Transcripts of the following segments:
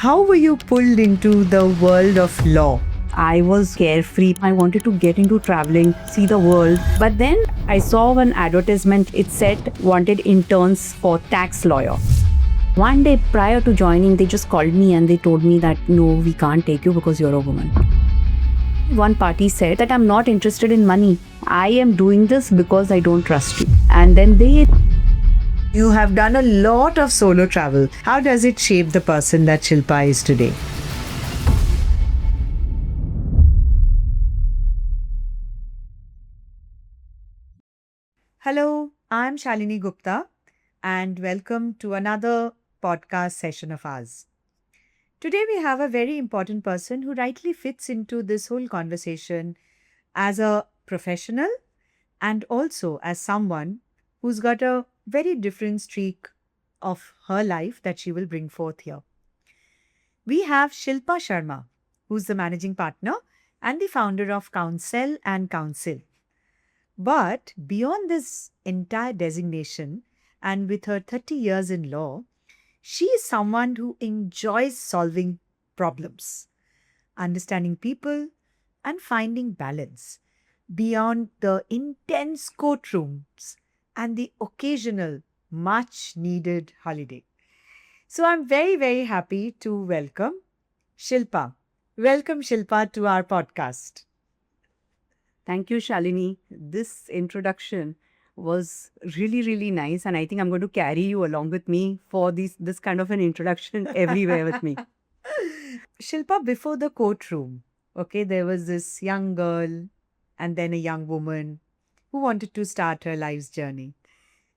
How were you pulled into the world of law? I was carefree. I wanted to get into traveling, see the world. But then I saw an advertisement. It said wanted interns for tax lawyer. One day prior to joining, they just called me and they told me that no, we can't take you because you're a woman. One party said that I'm not interested in money. I am doing this because I don't trust you. And then You have done a lot of solo travel. How does it shape the person that Shilpa is today? Hello, I'm Shalini Gupta, and welcome to another podcast session of ours. Today, we have a very important person who rightly fits into this whole conversation as a professional and also as someone who's got a very different streak of her life that she will bring forth here. We have Shilpa Sharma, who's the managing partner and the founder of Counsel and Counsel. But beyond this entire designation, and with her 30 years in law, she is someone who enjoys solving problems, understanding people, and finding balance beyond the intense courtrooms and the occasional much needed holiday. So I'm very, very happy to welcome Shilpa. Welcome, Shilpa, to our podcast. thank you, Shalini. This introduction was really, really nice. And I think I'm going to carry you along with me for this kind of an introduction everywhere with me. Shilpa, before the courtroom, okay, there was this young girl and then a young woman who wanted to start her life's journey.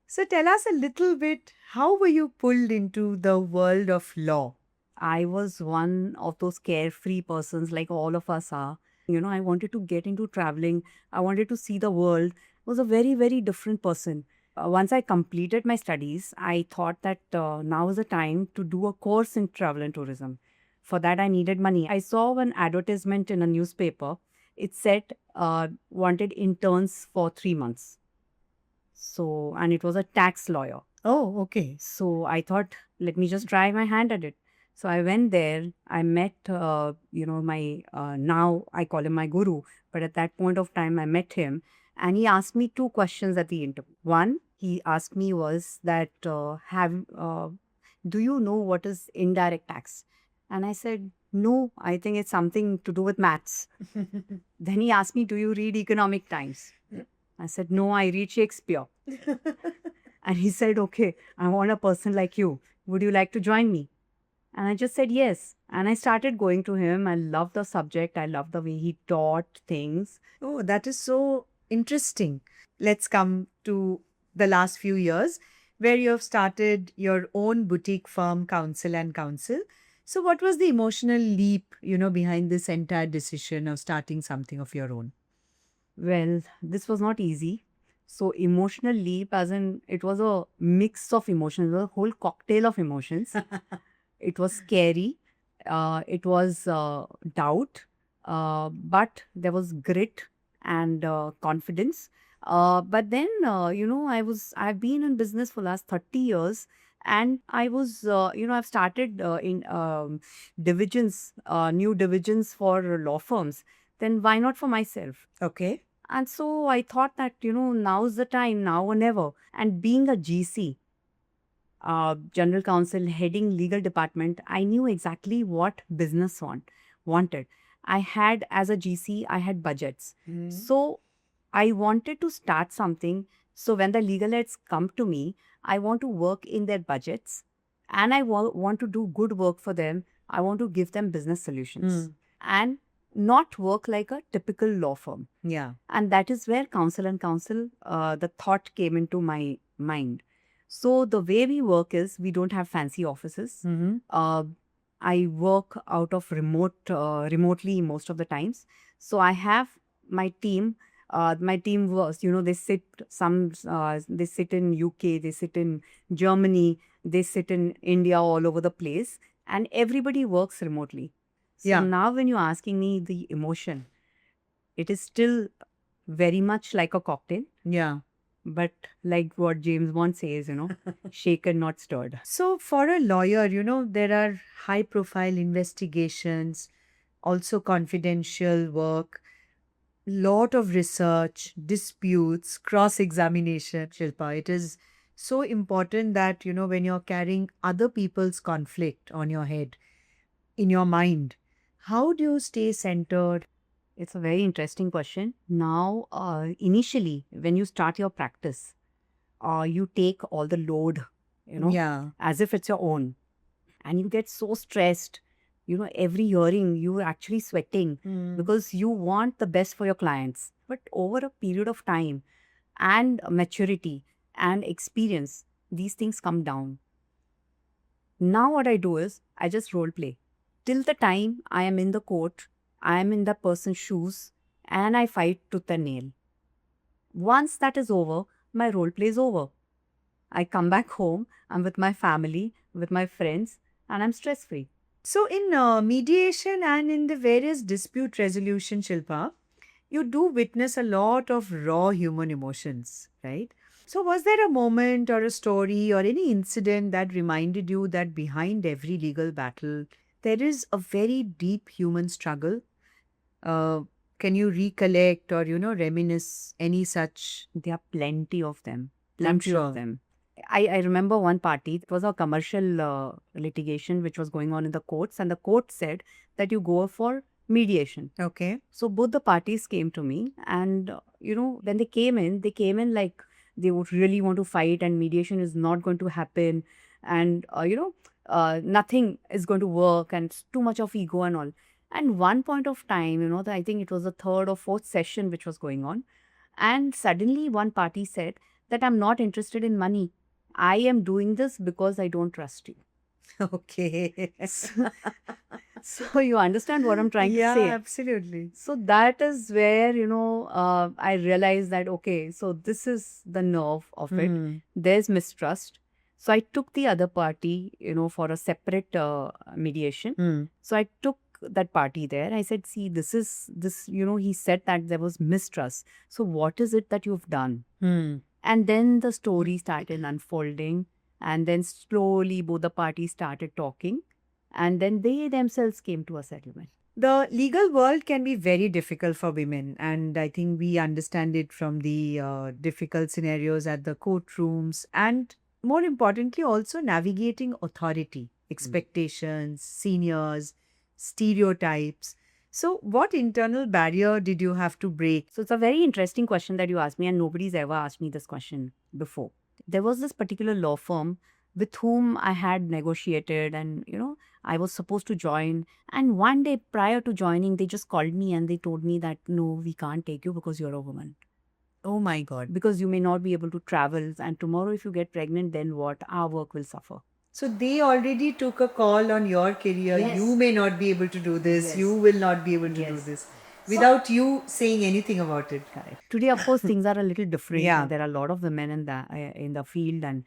So tell us a little bit, how were you pulled into the world of law? I was one of those carefree persons like all of us are. I wanted to get into traveling. I wanted to see the world. I was a very, very different person. Once I completed my studies, I thought that now is the time to do a course in travel and tourism. For that, I needed money. I saw an advertisement in a newspaper. It said wanted interns for 3 months. So, and it was a tax lawyer. Oh, okay. So I thought, let me just try my hand at it. So I went there. I met, my now I call him my guru, but at that point of time, I met him, and he asked me two questions at the interview. One, he asked me was that do you know what is indirect tax? And I said, no, I think it's something to do with maths. Then he asked me, do you read Economic Times? I said, no, I read Shakespeare. And he said, okay, I want a person like you. Would you like to join me? And I just said yes. And I started going to him. I loved the subject. I loved the way he taught things. Oh, that is so interesting. Let's come to the last few years where you have started your own boutique firm, Counsel and Counsel. So, what was the emotional leap, behind this entire decision of starting something of your own? Well, this was not easy. So, emotional leap, as in, it was a mix of emotions, a whole cocktail of emotions. It was scary. It was doubt, but there was grit and confidence. But then, I've been in business for last 30 years, and I've started in divisions, new divisions for law firms. Then why not for myself? Okay. And so I thought that, now's the time, now or never. And being a GC, general counsel heading legal department, I knew exactly what business wanted. I had, as a GC, I had budgets. Mhm. So I wanted to start something. So when the legal heads come to me, I want to work in their budgets, and I want to do good work for them. I want to give them business solutions and not work like a typical law firm. Yeah. And that is where Counsel and Counsel, the thought came into my mind. So the way we work is we don't have fancy offices. Mm-hmm. I work out of remotely most of the times. So I have my team. My team works. They sit in UK, they sit in Germany, they sit in India, all over the place, and everybody works remotely. So Yeah. now, when you're asking me the emotion, it is still very much like a cocktail. Yeah. But like what James Bond says, shaken, not stirred. So, for a lawyer, there are high profile investigations, also confidential work, lot of research, disputes, cross examination. Shilpa, it is so important that, when you're carrying other people's conflict on your head, in your mind, how do you stay centered? It's a very interesting question. Now, initially, when you start your practice, you take all the load, Yeah. as if it's your own. And you get so stressed. Every hearing, you're actually sweating Mm. because you want the best for your clients. But over a period of time and maturity and experience, these things come down. Now, what I do is I just role play. Till the time I am in the court, I am in that person's shoes, and I fight tooth and nail. Once that is over, my role play is over. I come back home, I'm with my family, with my friends, and I'm stress free. So, in mediation and in the various dispute resolution, Shilpa, you do witness a lot of raw human emotions, right? So, was there a moment or a story or any incident that reminded you that behind every legal battle, there is a very deep human struggle? Uh, can you recollect or, reminisce any such? There are plenty of them. I'm Plenty sure. of them. I remember one party, it was a commercial litigation which was going on in the courts, and the court said that you go for mediation. Okay. So both the parties came to me, and when they came in like they would really want to fight, and mediation is not going to happen, and nothing is going to work, and it's too much of ego and all. And one point of time, I think it was the third or fourth session which was going on, and suddenly one party said that I'm not interested in money. I am doing this because I don't trust you. Okay. So you understand what I'm trying to Yeah, say. absolutely. So that is where, I realized that, okay, so this is the nerve of it. Mhm. There's mistrust. So I took the other party, for a separate mediation. Mm. So I took that party there. I said, see, this, he said that there was mistrust. So what is it that you've done? Mm. And then the story started unfolding. And then slowly both the parties started talking. And then they themselves came to a settlement. The legal world can be very difficult for women, and I think we understand it from the difficult scenarios at the courtrooms, and more importantly, also navigating authority, expectations, seniors, stereotypes. So, what internal barrier did you have to break? So it's a very interesting question that you asked me, and nobody's ever asked me this question before. There was this particular law firm with whom I had negotiated, and I was supposed to join. And one day prior to joining, they just called me and they told me that no, we can't take you because you're a woman. Oh my God. Because you may not be able to travel, and tomorrow, if you get pregnant, then what? Our work will suffer. So they already took a call on your career. Yes. You may not be able to do this. Yes. You will not be able to do Yes. this without you saying anything about it. Correct. Today, of course, things are a little different. Yeah. There are a lot of women in the field, and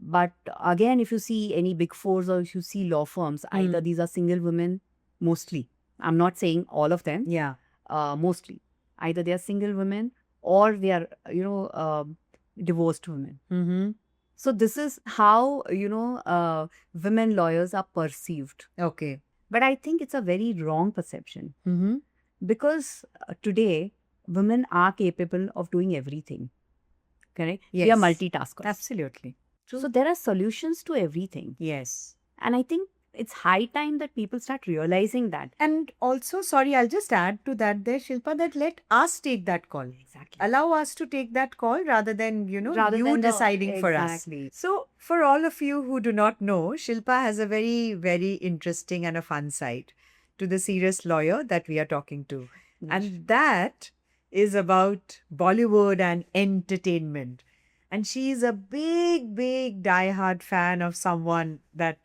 but again, if you see any big fours or if you see law firms, either these are single women, mostly. I'm not saying all of them. Yeah. Mostly, either they are single women or they are divorced women. Mm-hmm. So this is how women lawyers are perceived. Okay. But I think it's a very wrong perception. Mm-hmm. Because today, women are capable of doing everything. Correct? We are Yes. multitaskers. Absolutely. So there are solutions to everything. Yes. And I think it's high time that people start realizing that. And also, sorry, I'll just add to that there, Shilpa, that let us take that call. Exactly. Allow us to take that call rather than, Rather you than deciding for us. Exactly. So, for all of you who do not know, Shilpa has a very, very interesting and a fun side to the serious lawyer that we are talking to. And that is about Bollywood and entertainment. And she is a big, big diehard fan of someone that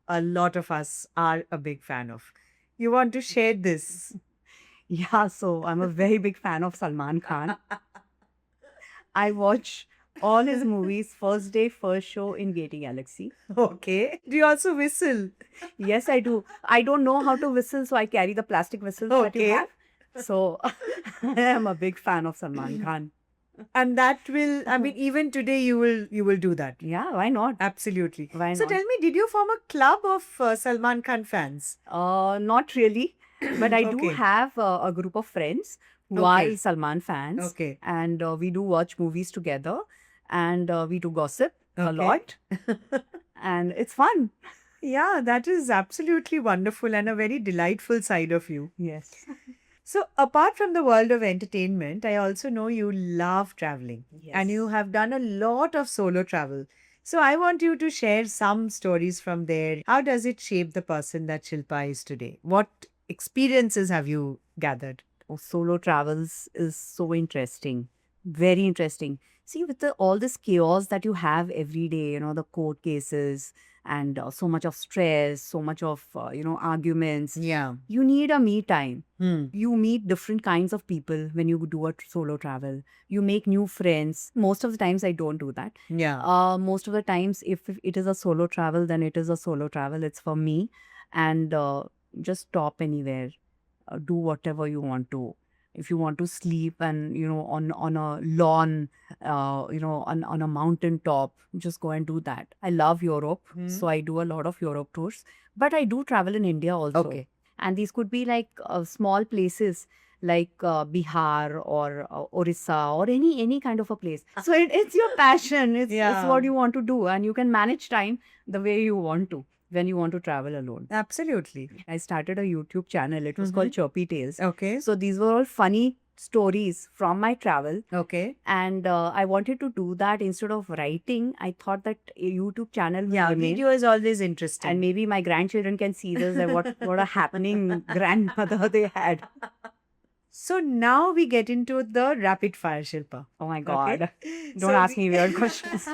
a lot of us are a big fan of. You want to share this? Yeah, so I'm a very big fan of Salman Khan. I watch all his movies first day, first show in Gatey Galaxy. Okay. Do you also whistle? Yes, I do. I don't know how to whistle, so I carry the plastic whistles that you Okay. have. So I am a big fan of Salman Khan. And that will, I mean, even today you will do that. Yeah, why not? Absolutely. Why So not? tell me, did you form a club of Salman Khan fans? Not really, but I do Okay. have a group of friends who are Okay. Salman fans, Okay. and we do watch movies together, and we do gossip a Okay. lot, and it's fun. Yeah, that is absolutely wonderful and a very delightful side of you. Yes. So, apart from the world of entertainment, I also know you love traveling and you Yes. have done a lot of solo travel. So, I want you to share some stories from there. How does it shape the person that Shilpa is today? What experiences have you gathered? Oh, solo travels is so interesting, very interesting. See, with all this chaos that you have every day, the court cases and so much of stress, so much of, arguments, Yeah. you need a me time. Hmm. You meet different kinds of people when you do a solo travel. You make new friends. Most of the times, I don't do that. Yeah. Most of the times, if it is a solo travel, then it is a solo travel. It's for me. And just stop anywhere, do whatever you want to. If you want to sleep and on a lawn, on a mountain top, just go and do that. I love Europe, Hmm. so I do a lot of Europe tours. But I do travel in India also, Okay. and these could be like small places like Bihar or Orissa or any kind of a place. So it's your passion. It's Yeah. what you want to do, and you can manage time the way you want to when you want to travel alone. Absolutely. I started a YouTube channel. It was called Chirpy Tales. Okay. So these were all funny stories from my travel. Okay. And I wanted to do that instead of writing. I thought that a YouTube channel will Yeah, remain. video is always interesting. And maybe my grandchildren can see this, that what a happening grandmother they had. So now we get into the rapid fire, Shilpa. Oh my God. Okay? Don't ask me weird questions.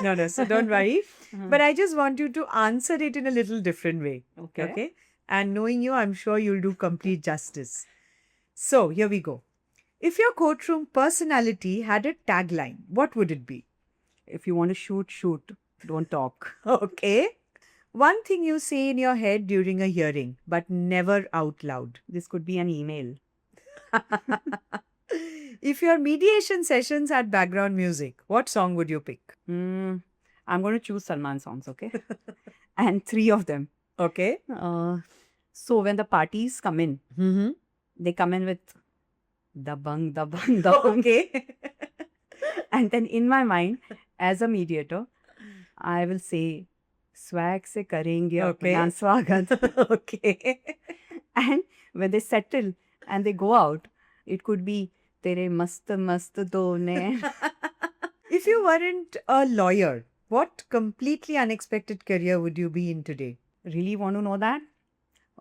No, so don't worry. Mhm. But I just want you to answer it in a little different way. Okay. Okay? And knowing you, I'm sure you'll do complete justice. So here we go. If your courtroom personality had a tagline, what would it be? If you want to shoot, shoot. Don't talk. Okay. One thing you say in your head during a hearing, but never out loud. This could be an email. If your mediation sessions had background music, what song would you pick? I'm going to choose Salman songs, okay? And 3 of them. Okay. So when the parties come in, Mm-hmm. they come in with dabang, dabang, dabang. Okay. And then in my mind, as a mediator, I will say, swag se karenge Okay. apna swagat. Okay. And when they settle and they go out, it could be tere mast mast done. If you weren't a lawyer, what completely unexpected career would you be in today? Really want to know that?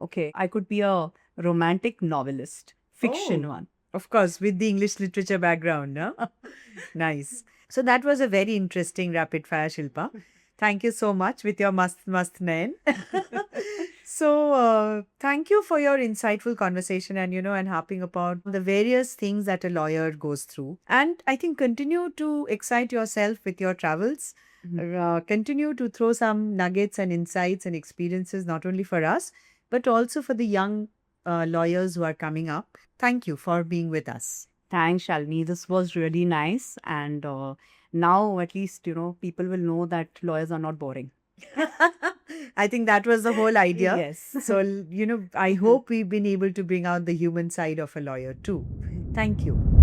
Okay, I could be a romantic novelist, fiction Oh. one. Of course, with the English literature background, no? Nice. So that was a very interesting rapid fire, Shilpa. Thank you so much with your mast nain. So thank you for your insightful conversation and harping upon the various things that a lawyer goes through. And I think continue to excite yourself with your travels. Continue to throw some nuggets and insights and experiences not only for us, but also for the young lawyers who are coming up. Thank you for being with us. Thanks, Shalini. This was really nice. And now at least, people will know that lawyers are not boring. I think that was the whole idea. Yes. So, I hope we've been able to bring out the human side of a lawyer too. Thank you.